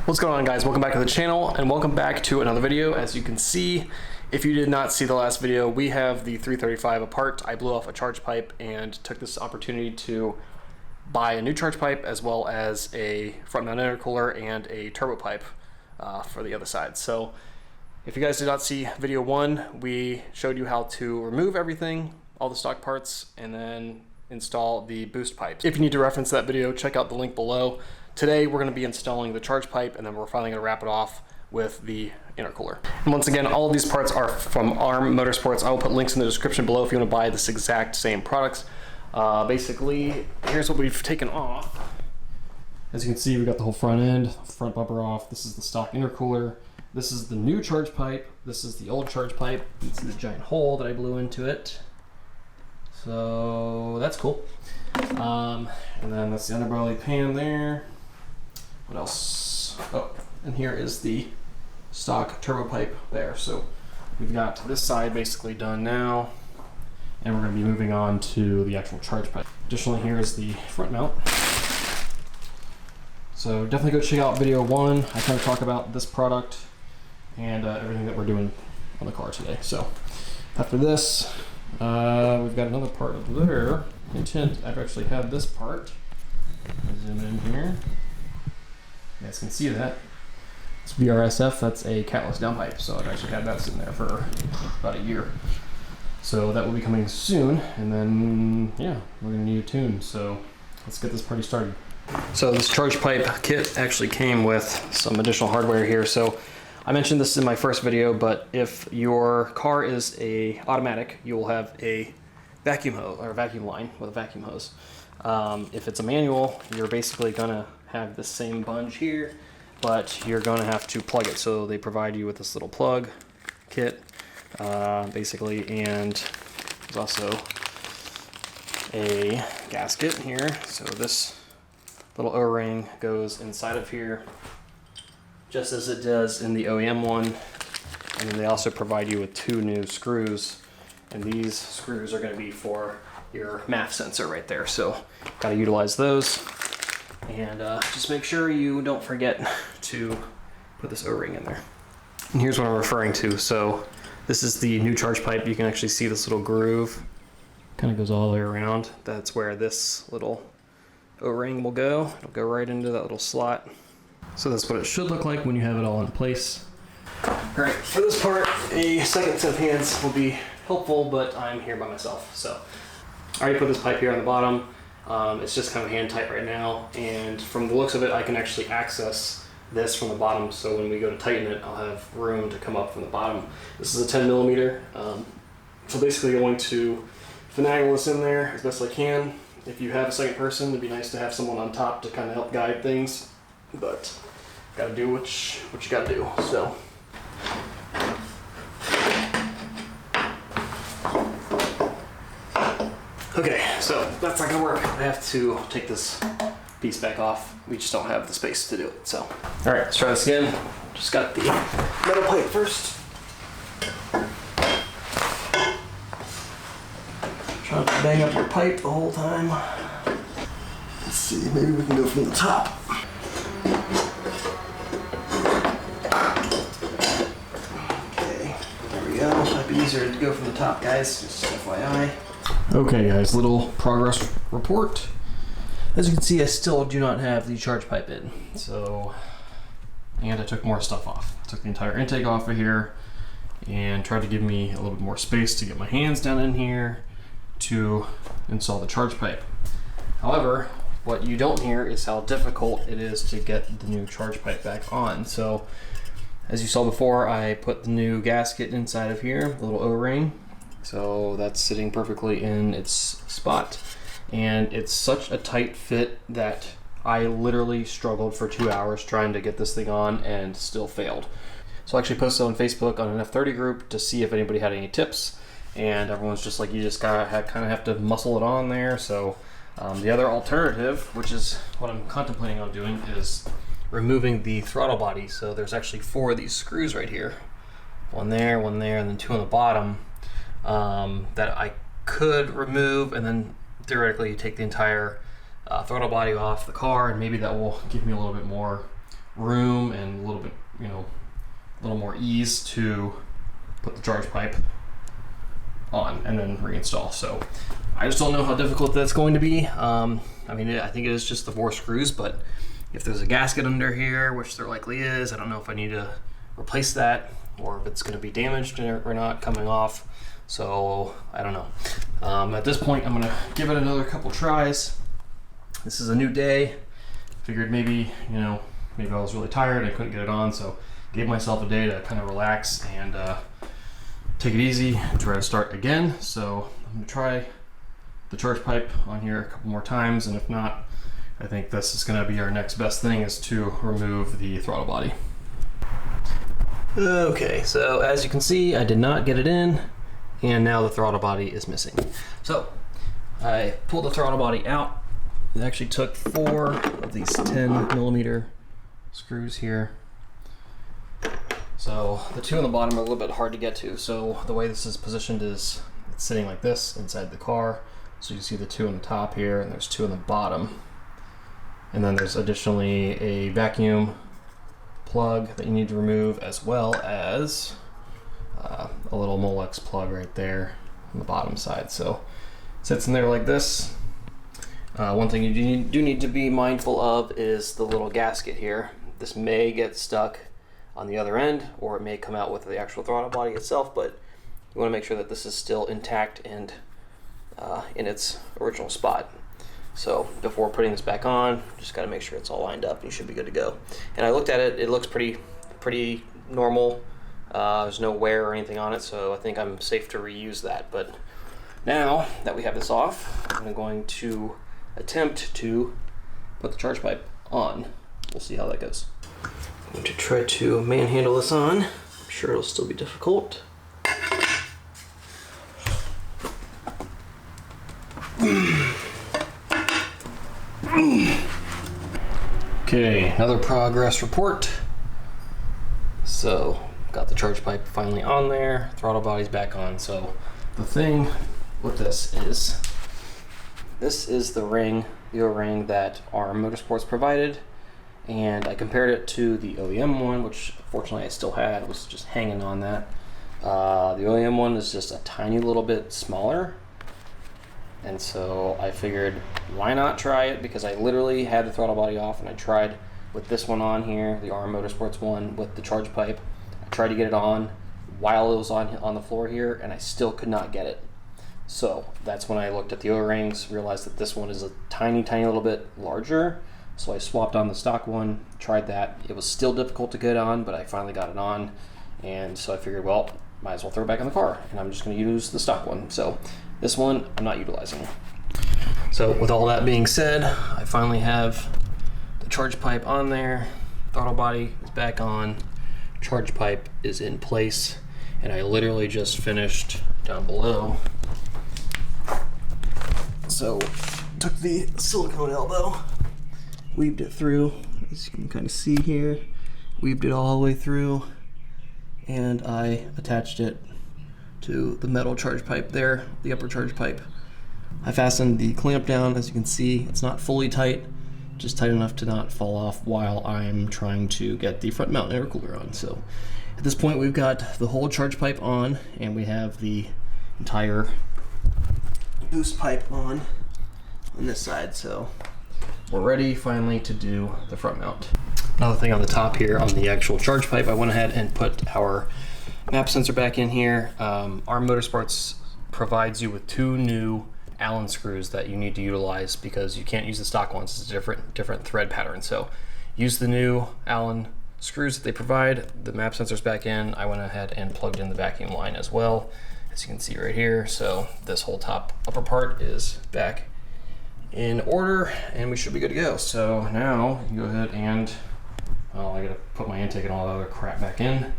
What's going on, guys? Welcome back to the channel and welcome back to another video. As you can see, if you did not see the last video, we have the 335 apart. I blew off a charge pipe and took this opportunity to buy a new charge pipe as well as a front mount intercooler and a turbo pipe for the other side. So if you guys did not see video 1, we showed you how to remove everything, all the stock parts, and then install the boost pipes. If you need to reference that video, check out the link below. Today we're going to be installing the charge pipe, and then we're finally going to wrap it off with the intercooler. And once again, all of these parts are from ARM Motorsports. I will put links in the description below if you want to buy this exact same products. Basically, here's what we've taken off. As you can see, we got the whole front end, front bumper off. This is the stock intercooler. This is the new charge pipe. This is the old charge pipe. You can see the giant hole that I blew into it. So that's cool. And then that's the underbelly pan there. What else? Oh, and here is the stock turbo pipe there. So we've got this side basically done now, and we're going to be moving on to the actual charge pipe. Additionally, here is the front mount. So definitely go check out video 1. I kind of talk about this product and everything that we're doing on the car today. So after this, we've got another part over there. Intent, I've actually had this part. Zoom in here. You guys can see that. It's VRSF, that's a catless downpipe. So I've actually had that sitting there for about a year. So that will be coming soon. And then, yeah, we're gonna need a tune. So let's get this party started. So this charge pipe kit actually came with some additional hardware here. So I mentioned this in my first video, but if your car is a automatic, you will have a vacuum hose or vacuum line with a vacuum hose. If it's a manual, you're basically gonna have the same bunge here, but you're gonna have to plug it. So they provide you with this little plug kit, basically, and there's also a gasket here. So this little O-ring goes inside of here, just as it does in the OEM one. And then they also provide you with 2 new screws, and these screws are going to be for your MAF sensor right there. So got to utilize those, and just make sure you don't forget to put this O-ring in there. And here's what I'm referring to. So this is the new charge pipe. You can actually see this little groove, kind of goes all the way around. That's where this little O-ring will go. It'll go right into that little slot. So that's what it should look like when you have it all in place. All right, for this part, a second set of hands will be helpful, but I'm here by myself. So I already put this pipe here on the bottom. It's just kind of hand tight right now, and from the looks of it, I can actually access this from the bottom. So when we go to tighten it, I'll have room to come up from the bottom. This is a 10 millimeter. So basically going to finagle this in there as best I can. If you have a second person, it'd be nice to have someone on top to kind of help guide things, but gotta do what you gotta do. So okay, so that's not gonna work. I have to take this piece back off. We just don't have the space to do it. So all right, let's try this again. Just got the metal pipe first. Trying to bang up your pipe the whole time. Let's see, maybe we can go from the top. Okay, there we go. Might be easier to go from the top, guys, just FYI. Okay, guys, little progress report. As you can see, I still do not have the charge pipe in. So, and I took more stuff off. I took the entire intake off of here and tried to give me a little bit more space to get my hands down in here to install the charge pipe. However, what you don't hear is how difficult it is to get the new charge pipe back on. So as you saw before, I put the new gasket inside of here, the little O-ring. So that's sitting perfectly in its spot. And it's such a tight fit that I literally struggled for 2 hours trying to get this thing on and still failed. So I actually posted on Facebook on an F30 group to see if anybody had any tips. And everyone's just like, you just gotta kind of have to muscle it on there. So the other alternative, which is what I'm contemplating on doing, is removing the throttle body. So there's actually 4 of these screws right here. One there, and then 2 on the bottom that I could remove, and then theoretically take the entire throttle body off the car, and maybe that will give me a little bit more room and a little bit, you know, a little more ease to put the charge pipe on and then reinstall. So I just don't know how difficult that's going to be. I mean, I think it is just the 4 screws, but if there's a gasket under here, which there likely is, I don't know if I need to replace that or if it's going to be damaged or not coming off. So I don't know. At this point, I'm going to give it another couple tries. This is a new day. Figured maybe, you know, maybe I was really tired, I couldn't get it on, so gave myself a day to kind of relax and take it easy and try to start again. So I'm going to try the charge pipe on here a couple more times, and if not, I think this is going to be our next best thing, is to remove the throttle body. Okay, so as you can see, I did not get it in, and now the throttle body is missing. So I pulled the throttle body out. It actually took 4 of these 10mm screws here. So the 2 on the bottom are a little bit hard to get to. So the way this is positioned is it's sitting like this inside the car. So you see the 2 on the top here, and there's 2 on the bottom. And then there's additionally a vacuum plug that you need to remove, as well as a little Molex plug right there on the bottom side. So it sits in there like this. One thing you do need to be mindful of is the little gasket here. This may get stuck on the other end, or it may come out with the actual throttle body itself, but you want to make sure that this is still intact and in its original spot. So before putting this back on, just got to make sure it's all lined up and you should be good to go. And I looked at it, it looks pretty normal. There's no wear or anything on it, so I think I'm safe to reuse that. But now that we have this off, I'm going to attempt to put the charge pipe on. We'll see how that goes. I'm going to try to manhandle this on. I'm sure it'll still be difficult. Okay, another progress report. So, got the charge pipe finally on there, throttle body's back on. So, the thing with this is the ring, the O-ring that ARM Motorsports provided, and I compared it to the OEM one, which fortunately I still had, was just hanging on that. The OEM one is just a tiny little bit smaller, and so I figured, why not try it? Because I literally had the throttle body off, and I tried with this one on here, the ARM Motorsports one with the charge pipe. I tried to get it on while it was on the floor here, and I still could not get it. So that's when I looked at the O-rings, realized that this one is a tiny little bit larger. So I swapped on the stock one, tried that. It was still difficult to get on, but I finally got it on. And so I figured, well, might as well throw it back in the car, and I'm just going to use the stock one. So this one I'm not utilizing. So with all that being said, I finally have the charge pipe on there, throttle body is back on, charge pipe is in place, and I literally just finished down below. So took the silicone elbow, weaved it through, as you can kind of see here, weaved it all the way through, and I attached it to the metal charge pipe there, the upper charge pipe. I fastened the clamp down. As you can see, it's not fully tight, just tight enough to not fall off while I'm trying to get the front mount intercooler on. So at this point, we've got the whole charge pipe on, and we have the entire boost pipe on this side. So we're ready finally to do the front mount. Another thing on the top here on the actual charge pipe, I went ahead and put our map sensor back in here. ARM Motorsports provides you with 2 new Allen screws that you need to utilize because you can't use the stock ones. It's a different thread pattern. So use the new Allen screws that they provide. The map sensor's back in. I went ahead and plugged in the vacuum line as well, as you can see right here. So this whole upper part is back in order, and we should be good to go. So now you can go ahead and, well, I gotta put my intake and all that other crap back in,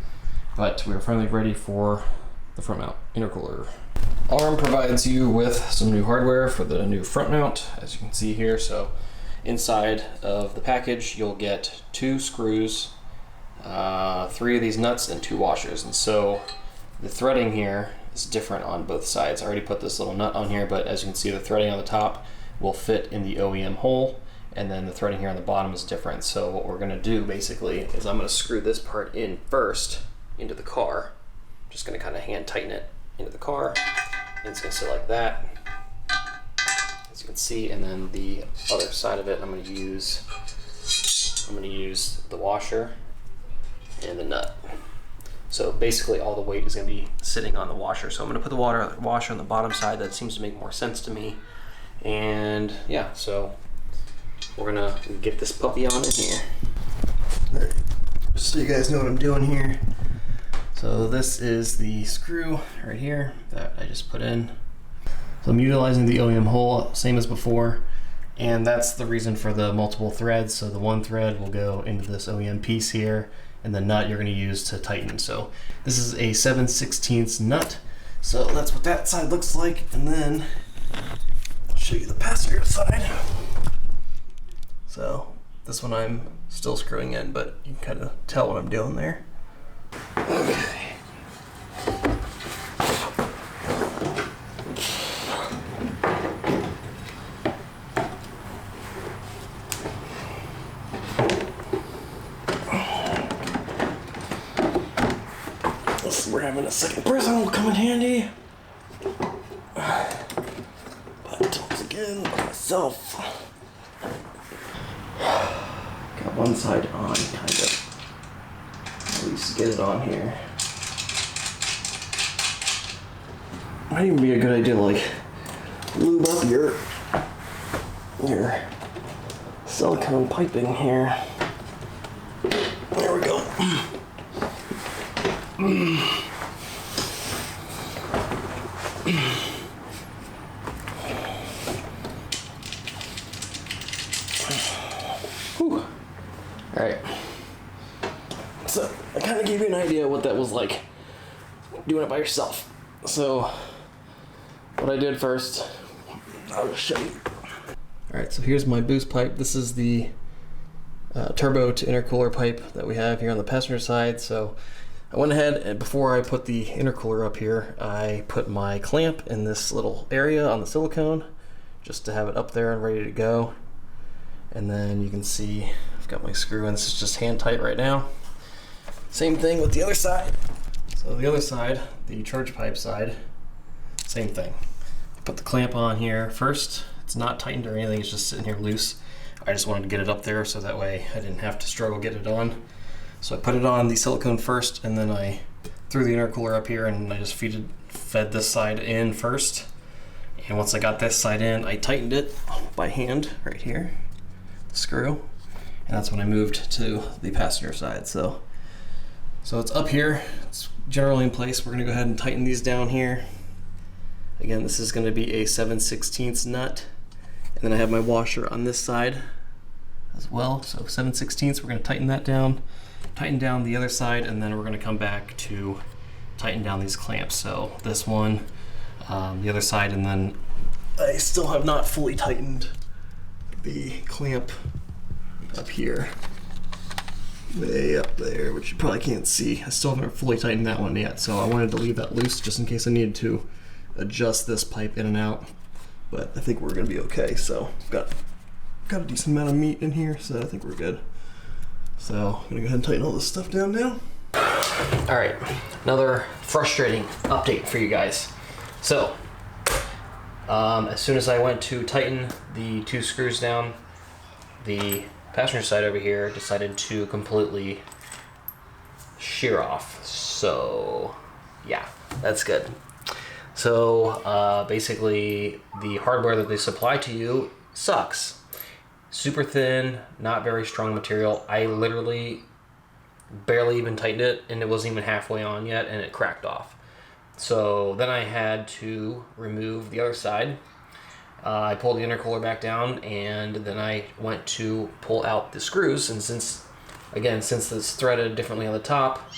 but we're finally ready for the front mount intercooler. ARM provides you with some new hardware for the new front mount, as you can see here. So inside of the package, you'll get 2 screws, 3 of these nuts, and 2 washers. And so the threading here is different on both sides. I already put this little nut on here, but as you can see, the threading on the top will fit in the OEM hole, and then the threading here on the bottom is different. So what we're gonna do basically is I'm gonna screw this part in first into the car. Just gonna kind of hand tighten it into the car, and it's gonna sit like that, as you can see. And then the other side of it, I'm gonna use the washer and the nut. So basically all the weight is gonna be sitting on the washer. So I'm gonna put the washer on the bottom side. That seems to make more sense to me. And yeah, so we're gonna get this puppy on in here. All right, just so you guys know what I'm doing here. So this is the screw right here that I just put in. So I'm utilizing the OEM hole, same as before. And that's the reason for the multiple threads. So the one thread will go into this OEM piece here, and the nut you're gonna use to tighten. So this is a 7/16 nut. So that's what that side looks like. And then I'll show you the passenger side. So this one I'm still screwing in, but you can kind of tell what I'm doing there. Okay. We're having a second person will come in handy. But once again, by myself. Got one side on, kind of. At least get it on here. Might even be a good idea to like lube up your silicone piping here. There we go. Whew. All right. So I kind of gave you an idea what that was like doing it by yourself. So what I did first, I'll just show you. All right, so here's my boost pipe. This is the turbo to intercooler pipe that we have here on the passenger side. So I went ahead and before I put the intercooler up here, I put my clamp in this little area on the silicone just to have it up there and ready to go. And then you can see I've got my screw in. This is just hand tight right now. Same thing with the other side. So the other side, the charge pipe side, same thing. Put the clamp on here first. It's not tightened or anything, it's just sitting here loose. I just wanted to get it up there so that way I didn't have to struggle getting it on. So I put it on the silicone first, and then I threw the intercooler up here and I just fed this side in first. And once I got this side in, I tightened it by hand right here, the screw. And that's when I moved to the passenger side. So it's up here, it's generally in place. We're gonna go ahead and tighten these down here. Again, this is gonna be a 7/16 nut. And then I have my washer on this side as well. So 7/16, we're gonna tighten that down, tighten down the other side, and then we're gonna come back to tighten down these clamps. So this one, the other side, and then I still have not fully tightened the clamp up here. Way up there, which you probably can't see. I still haven't fully tightened that one yet, so I wanted to leave that loose just in case I needed to adjust this pipe in and out. But I think we're gonna be okay. So I've got a decent amount of meat in here, so I think we're good. So I'm gonna go ahead and tighten all this stuff down now. All right, another frustrating update for you guys. So as soon as I went to tighten the two screws down, the passenger side over here decided to completely shear off. So yeah, that's good. So basically the hardware that they supply to you sucks. Super thin, not very strong material. I literally barely even tightened it and it wasn't even halfway on yet and it cracked off. So then I had to remove the other side. I pulled the intercooler back down and then I went to pull out the screws, and since it's threaded differently on the top,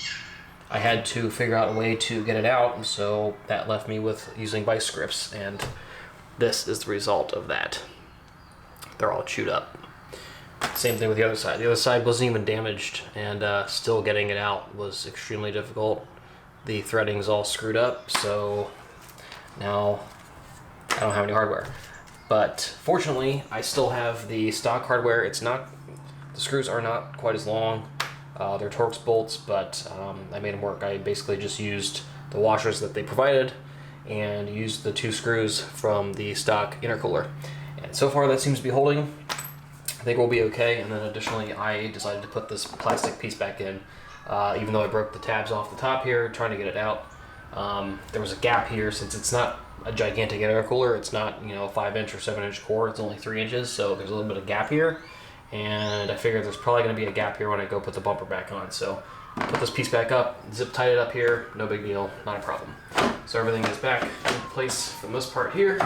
I had to figure out a way to get it out, so that left me with using vice grips, and this is the result of that. They're all chewed up. Same thing with the other side. The other side wasn't even damaged, and still getting it out was extremely difficult. The threading's all screwed up, so now I don't have any hardware. But fortunately, I still have the stock hardware. The screws are not quite as long. They're Torx bolts, but I made them work. I basically just used the washers that they provided and used the 2 screws from the stock intercooler. And so far that seems to be holding. I think we'll be okay. And then additionally, I decided to put this plastic piece back in, even though I broke the tabs off the top here, trying to get it out. There was a gap here since it's not a gigantic intercooler. It's not, you know, a 5-inch or 7-inch core. It's only 3 inches, so there's a little bit of gap here. And I figured there's probably going to be a gap here when I go put the bumper back on. So put this piece back up, zip tied it up here, no big deal, not a problem. So everything is back in place for the most part here.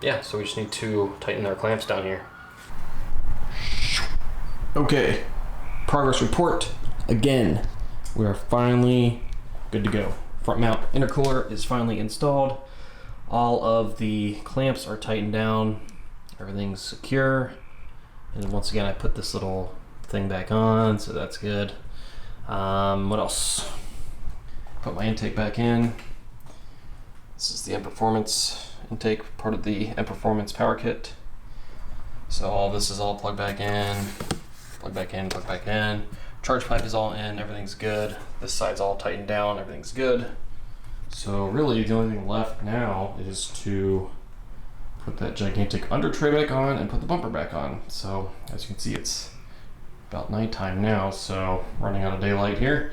Yeah, so we just need to tighten our clamps down here. Okay, progress report again. We are finally good to go. Front mount intercooler is finally installed. All of the clamps are tightened down. Everything's secure. And then once again, I put this little thing back on, so that's good. What else? Put my intake back in. This is the M Performance intake, part of the M Performance power kit. So all this is all plugged back in, plug back in, plug back in. Charge pipe is all in, everything's good. This side's all tightened down, everything's good. So really the only thing left now is to put that gigantic under tray back on and put the bumper back on. So as you can see, it's about nighttime now, so running out of daylight here.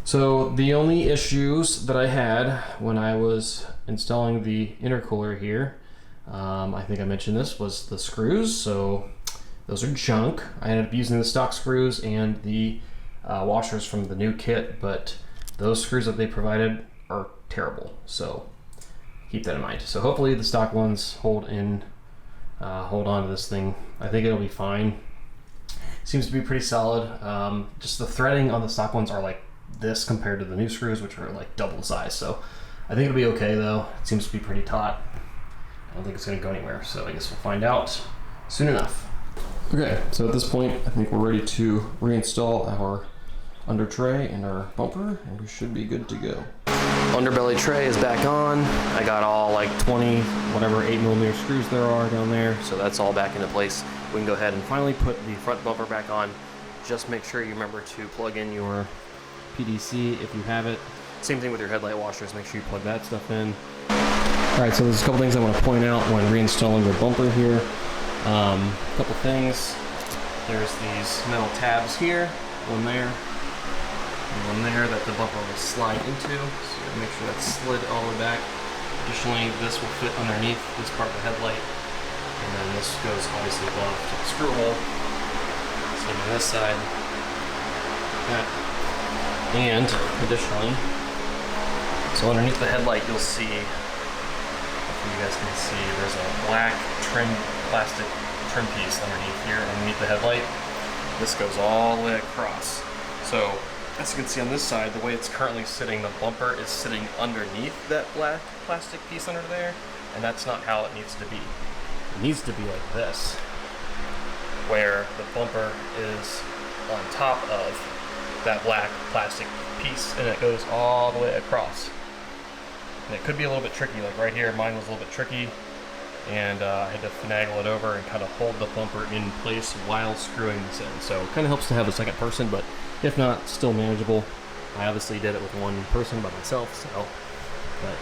So the only issues that I had when I was installing the intercooler here, I think I mentioned this, was the screws. So those are junk. I ended up using the stock screws and the washers from the new kit, but those screws that they provided are terrible. So keep that in mind. So hopefully the stock ones hold on to this thing. I think it'll be fine. Seems to be pretty solid. Just the threading on the stock ones are like this compared to the new screws, which are like double the size. So I think it'll be okay though. It seems to be pretty taut. I don't think it's gonna go anywhere. So I guess we'll find out soon enough. Okay, so at this point, I think we're ready to reinstall our under tray and our bumper, and we should be good to go. Underbelly tray is back on. I got all like 20, whatever 8mm screws there are down there, so that's all back into place. We can go ahead and finally put the front bumper back on. Just make sure you remember to plug in your PDC if you have it. Same thing with your headlight washers, make sure you plug that stuff in. Alright, so there's a couple things I want to point out when reinstalling the bumper here. A couple things. There's these metal tabs here, one there, and one there that the bumper will slide into. So make sure that's slid all the way back. Additionally, this will fit underneath this part of the headlight, and then this goes obviously above to the screw hole. Same on this side. That. And additionally, so underneath the headlight, you'll see, hopefully you guys can see, there's a black plastic trim piece underneath the headlight. This goes all the way across. So as you can see on this side, the way it's currently sitting, the bumper is sitting underneath that black plastic piece under there, and that's not how it needs to be. It needs to be like this, where the bumper is on top of that black plastic piece, and it goes all the way across. And it could be a little bit tricky, like right here, mine was a little bit tricky, and I had to finagle it over and kind of hold the bumper in place while screwing this in. So it kind of helps to have a second person, but if not, still manageable. I obviously did it with one person by myself, so, but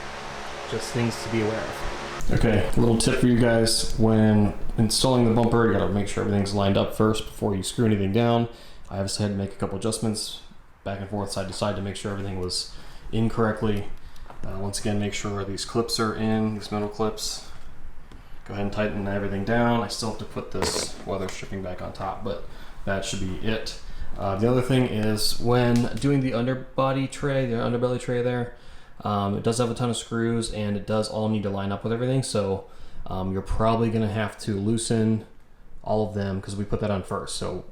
just things to be aware of. Okay, a little tip for you guys. When installing the bumper, you gotta make sure everything's lined up first before you screw anything down. I obviously had to make a couple adjustments back and forth, side to side, to make sure everything was in correctly. Once again, make sure these clips are in, these metal clips. Go ahead and tighten everything down. I still have to put this weather stripping back on top, but that should be it. The other thing is when doing the underbody tray, the underbelly tray there, it does have a ton of screws and it does all need to line up with everything. So you're probably gonna have to loosen all of them because we put that on first. So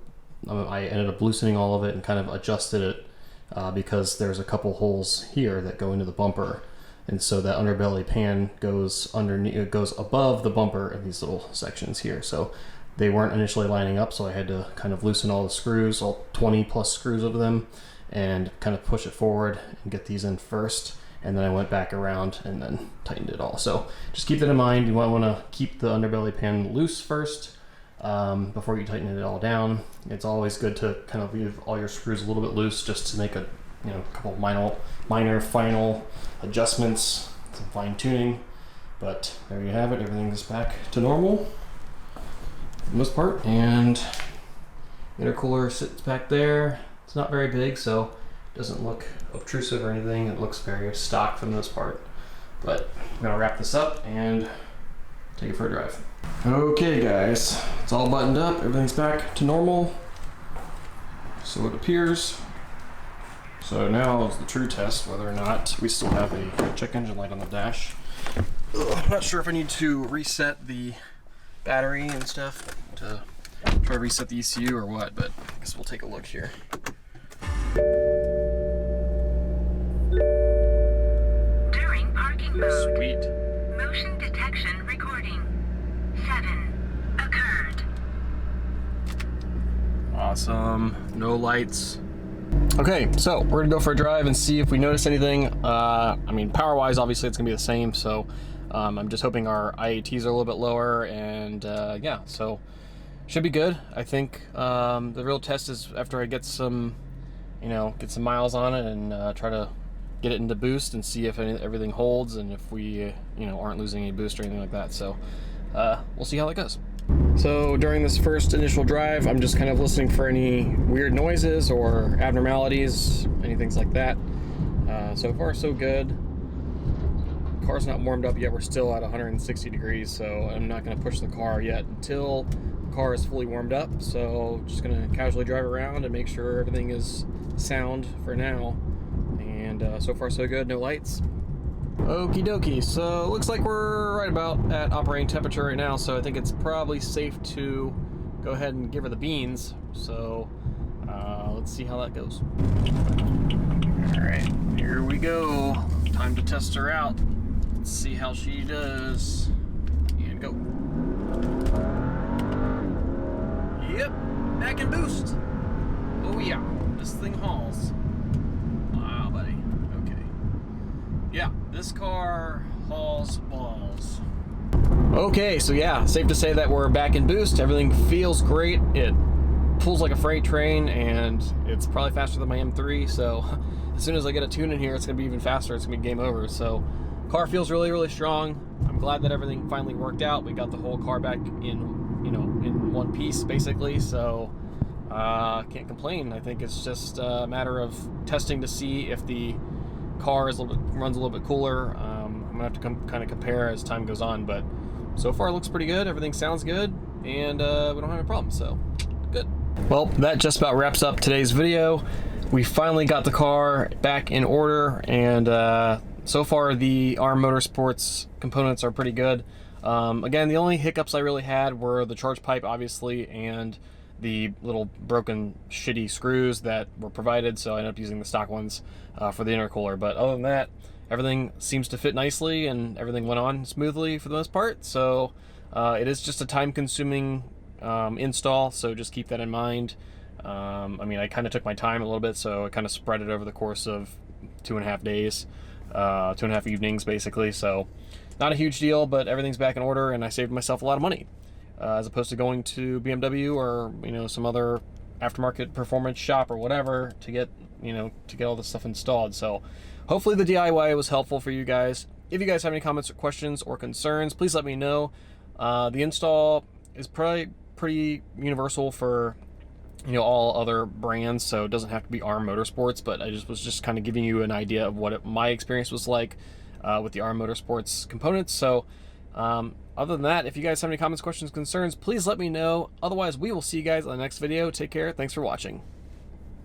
I ended up loosening all of it and kind of adjusted it because there's a couple holes here that go into the bumper. And so that underbelly pan goes underneath, it goes above the bumper in these little sections here. So they weren't initially lining up, so I had to kind of loosen all the screws, all 20 plus screws of them, and kind of push it forward and get these in first. and then I went back around and then tightened it all. So just keep that in mind. You might want to keep the underbelly pin loose first before you tighten it all down. It's always good to kind of leave all your screws a little bit loose just to make a couple minor final adjustments, some fine tuning. But there you have it. Everything's back to normal for the most part, and intercooler sits back there. It's not very big, so it doesn't look obtrusive or anything. It looks very stock for the most part. But I'm gonna wrap this up and take it for a drive. Okay guys, it's all buttoned up. Everything's back to normal, so it appears. So now is the true test, whether or not we still have a check engine light on the dash. I'm not sure if I need to reset the battery and stuff to try to reset the ECU or what, but I guess we'll take a look here. During parking mode. Sweet. Motion detection recording. 7 occurred. Awesome. No lights. Okay, so we're gonna go for a drive and see if we notice anything. I mean, power-wise, obviously it's gonna be the same, so I'm just hoping our IATs are a little bit lower, and yeah, so should be good. I think the real test is after I get some, get some miles on it and try to get it into boost and see if everything holds and if we, aren't losing any boost or anything like that. So we'll see how that goes. So during this first initial drive, I'm just kind of listening for any weird noises or abnormalities, anything like that. So far, so good. Car's not warmed up yet. We're still at 160 degrees, so I'm not going to push the car yet until the car is fully warmed up. So just going to casually drive around and make sure everything is sound for now. And so far, so good. No lights. Okie dokie, so looks like we're right about at operating temperature right now, so I think it's probably safe to go ahead and give her the beans. So let's see how that goes. Alright, here we go. Time to test her out. Let's see how she does. And go. Yep, back in boost. Oh yeah, this thing hauls. Wow, buddy. Okay. Yeah, this car hauls balls. Okay, so yeah, safe to say that we're back in boost. Everything feels great. It pulls like a freight train, and it's probably faster than my M3, so as soon as I get a tune in here, it's gonna be even faster. It's gonna be game over. So car feels really, really strong. I'm glad that everything finally worked out. We got the whole car back in, in one piece basically, so can't complain. I think it's just a matter of testing to see if the car is runs a little bit cooler. I'm gonna have to kind of compare as time goes on, but so far it looks pretty good. Everything sounds good, and we don't have any problems, so good. Well, that just about wraps up today's video. We finally got the car back in order, and so far the ARM Motorsports components are pretty good. Again, the only hiccups I really had were the charge pipe, obviously, and the little broken shitty screws that were provided, so I ended up using the stock ones for the intercooler. But other than that, everything seems to fit nicely and everything went on smoothly for the most part. So it is just a time-consuming install, so just keep that in mind. I mean, I kind of took my time a little bit, so I kind of spread it over the course of 2.5 days, 2.5 evenings basically. So not a huge deal, but everything's back in order, and I saved myself a lot of money. As opposed to going to BMW or some other aftermarket performance shop or whatever to get to get all this stuff installed. So hopefully the DIY was helpful for you guys. If you guys have any comments or questions or concerns, please let me know. The install is probably pretty universal for all other brands, so it doesn't have to be ARM Motorsports, but I was just kind of giving you an idea of what my experience was like with the ARM Motorsports components. So other than that, if you guys have any comments, questions, concerns, please let me know. Otherwise, we will see you guys on the next video. Take care. Thanks for watching.